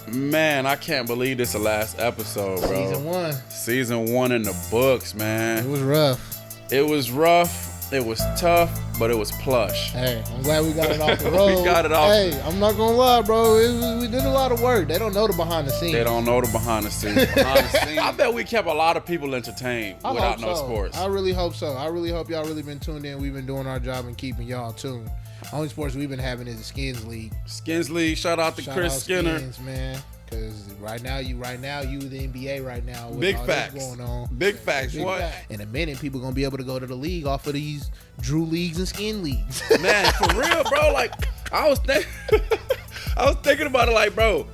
Man, I can't believe this is the last episode, bro. Season 1 in the books, man. It was rough. It was rough. It was tough, but it was plush. Hey, I'm glad we got it off the road. We got it off. Hey, I'm not gonna lie, bro. We did a lot of work. They don't know the behind the scenes. They don't know the behind the scenes. I bet we kept a lot of people entertained without no sports. I really hope so. I really hope y'all really been tuned in. We've been doing our job and keeping y'all tuned. Only sports we've been having is the Skins League. Skins League. Shout out to Chris Skinner. Skins, man. Because right now you the NBA right now. With Big all facts. this going on. Big facts. What? In a minute, people gonna be able to go to the league off of these Drew leagues and skin leagues. Man, for real, bro. Like I was thinking about it. Like, bro,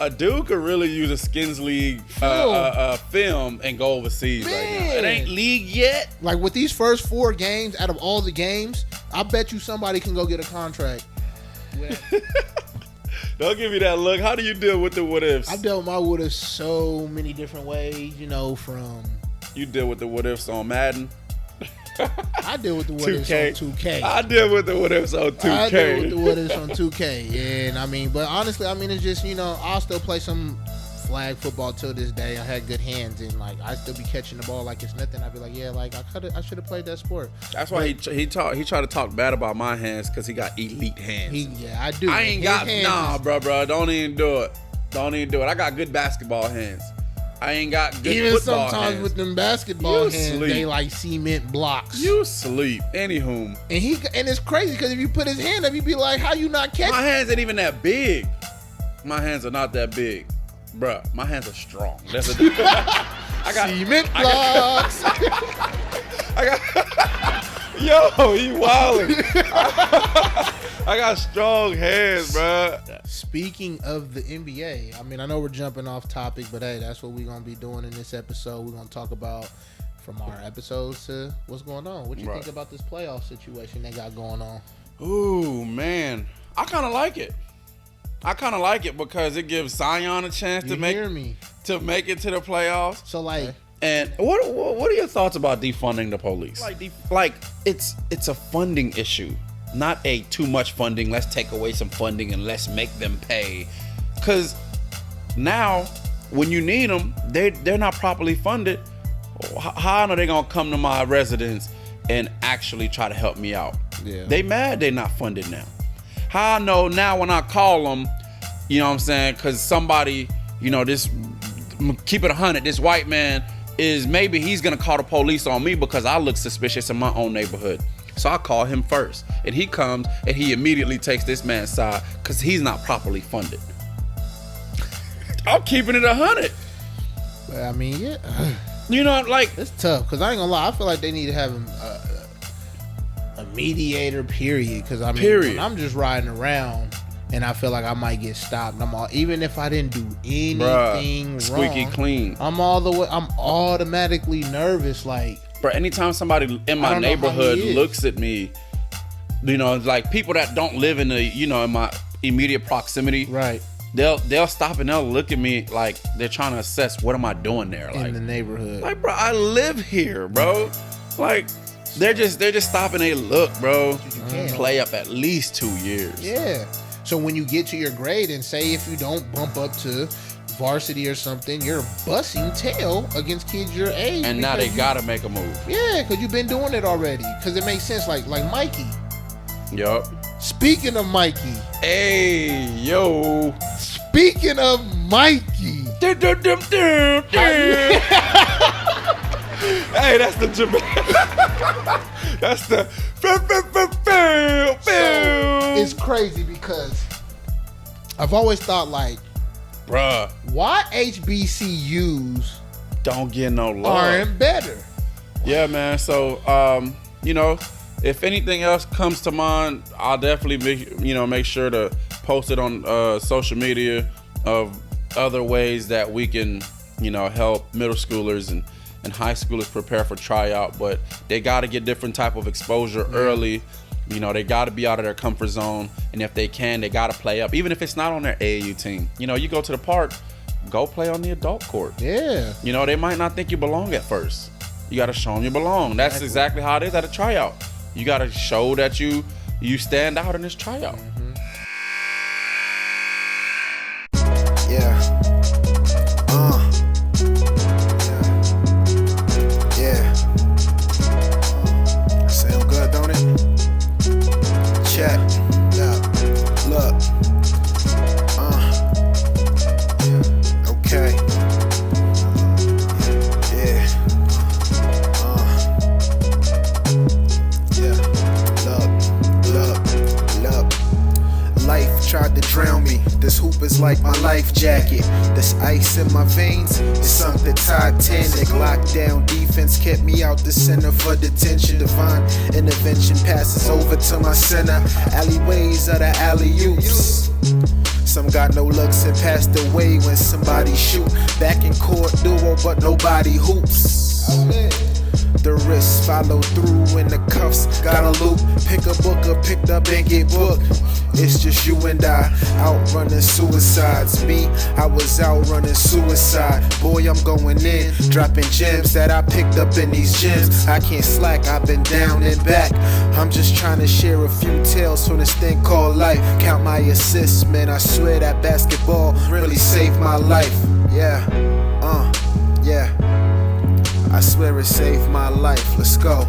a dude could really use a Skins League film and go overseas. Man. Right now. It ain't league yet. Like with these first 4 games, out of all the games, I bet you somebody can go get a contract. Don't give me that look. How do you deal with the what ifs? I dealt with my what ifs so many different ways, from... You deal with the what ifs on Madden? I deal with the what ifs on 2K. I deal with the what ifs on 2K. I deal with the what ifs on 2K. And but honestly, it's just, I'll still play some flag football till this day. I had good hands and I still be catching the ball like it's nothing. I'd be like, yeah, I should have played that sport. That's why he tried to talk bad about my hands because he got elite hands. I do. I ain't got bro. Don't even do it. I got good basketball hands. I ain't got good even football sometimes hands. With them basketball hands, they like cement blocks. You sleep. Anywho. And it's crazy because if you put his hand up, you'd be like, how you not catch? My hands ain't even that big. My hands are not that big. Bruh, my hands are strong. That's a I got cement blocks. Yo, he wildin'. I got strong hands, bruh. Speaking of the NBA, I know we're jumping off topic, but hey, that's what we're gonna be doing in this episode. We're gonna talk about from our episodes to what's going on. What you think about this playoff situation they got going on? Ooh, man. I kind of like it. Because it gives Zion a chance to make it to the playoffs. So and what are your thoughts about defunding the police? Like it's a funding issue, not a too much funding. Let's take away some funding and let's make them pay. Because now when you need them, they're not properly funded. How are they gonna come to my residence and actually try to help me out? Yeah, they mad they're not funded now. How I know now when I call them, you know what I'm saying? Because somebody, this, keep it 100, this white man maybe he's going to call the police on me because I look suspicious in my own neighborhood. So I call him first. And he comes and he immediately takes this man's side because he's not properly funded. I'm keeping it 100. Well, yeah. It's tough because I ain't going to lie. I feel like they need to have a mediator, period. Because when I'm just riding around and I feel like I might get stopped, even if I didn't do anything wrong, squeaky clean. I'm automatically nervous. Anytime somebody in my neighborhood looks at me, people that don't live in in my immediate proximity, right? They'll stop and they'll look at me like they're trying to assess what am I doing there, in the neighborhood. Bro, I live here, bro. They're just stopping. They look, bro. Play up at least 2 years. Yeah. So when you get to your grade and say if you don't bump up to varsity or something, you're busting tail against kids your age. And now they gotta make a move. Yeah, because you've been doing it already. Because it makes sense. Like Mikey. Yup. Speaking of Mikey. Hey, yo. Speaking of Mikey. Hey, that's the that's the so it's crazy because I've always thought bruh, why HBCUs don't get no love aren't better. Yeah, man. So if anything else comes to mind, I'll definitely make sure to post it on social media of other ways that we can help middle schoolers and high schoolers prepare for tryout. But they got to get different type of exposure early. They got to be out of their comfort zone, and if they can, they got to play up, even if it's not on their AAU team. You go to the park, go play on the adult court. Yeah. They might not think you belong at first. You got to show them you belong. That's exactly how it is at a tryout. You got to show that you stand out in this tryout. Mm-hmm. Yeah. Yeah. Sound good, don't it? Check. Look. Okay. Yeah. Yeah. Look. Life tried to drown me. This hoop is like my life jacket. This ice in my veins is something Titanic. Lockdown defense kept me out the center for detention. Divine intervention passes over to my center. Alleyways are the alley-oops. Some got no looks and passed away when somebody shoot. Back in court duo, but nobody hoops. The wrists follow through in the cuffs, got a loop. Pick a book up, picked up and get booked. It's just you and I, out running suicides. Me, I was out running suicide. Boy, I'm going in, dropping gems that I picked up in these gyms. I can't slack, I've been down and back. I'm just trying to share a few tales from this thing called life. Count my assists, man, I swear that basketball really saved my life. Yeah, yeah. I swear it saved my life. Let's go.